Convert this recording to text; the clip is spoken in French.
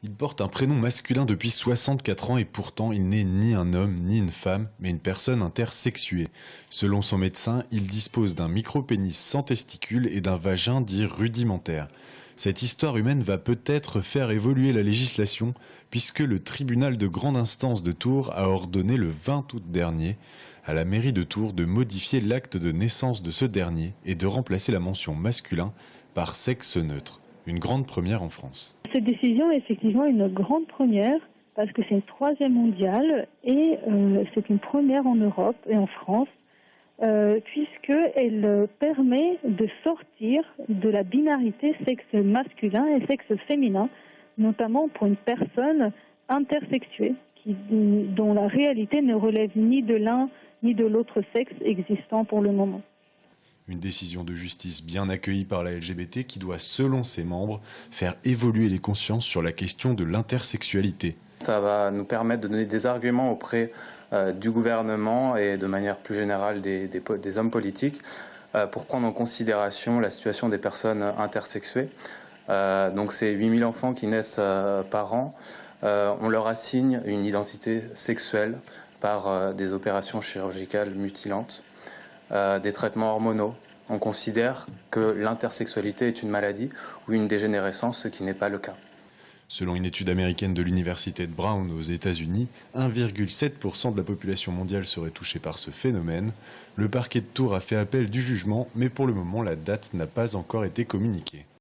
Il porte un prénom masculin depuis 64 ans et pourtant il n'est ni un homme ni une femme, mais une personne intersexuée. Selon son médecin, il dispose d'un micropénis sans testicules et d'un vagin dit rudimentaire. Cette histoire humaine va peut-être faire évoluer la législation puisque le tribunal de grande instance de Tours a ordonné le 20 août dernier à la mairie de Tours de modifier l'acte de naissance de ce dernier et de remplacer la mention masculin par sexe neutre. Une grande première en France. Cette décision est effectivement une grande première parce que c'est une troisième mondiale et c'est une première en Europe et en France puisqu'elle permet de sortir de la binarité sexe masculin et sexe féminin, notamment pour une personne intersexuée dont la réalité ne relève ni de l'un ni de l'autre sexe existant pour le moment. Une décision de justice bien accueillie par la LGBT qui doit, selon ses membres, faire évoluer les consciences sur la question de l'intersexualité. Ça va nous permettre de donner des arguments auprès du gouvernement et de manière plus générale des hommes politiques pour prendre en considération la situation des personnes intersexuées. Donc c'est 8000 enfants qui naissent par an. On leur assigne une identité sexuelle par des opérations chirurgicales mutilantes. Des traitements hormonaux. On considère que l'intersexualité est une maladie ou une dégénérescence, ce qui n'est pas le cas. Selon une étude américaine de l'université de Brown aux États-Unis, 1,7% de la population mondiale serait touchée par ce phénomène. Le parquet de Tours a fait appel du jugement, mais pour le moment, la date n'a pas encore été communiquée.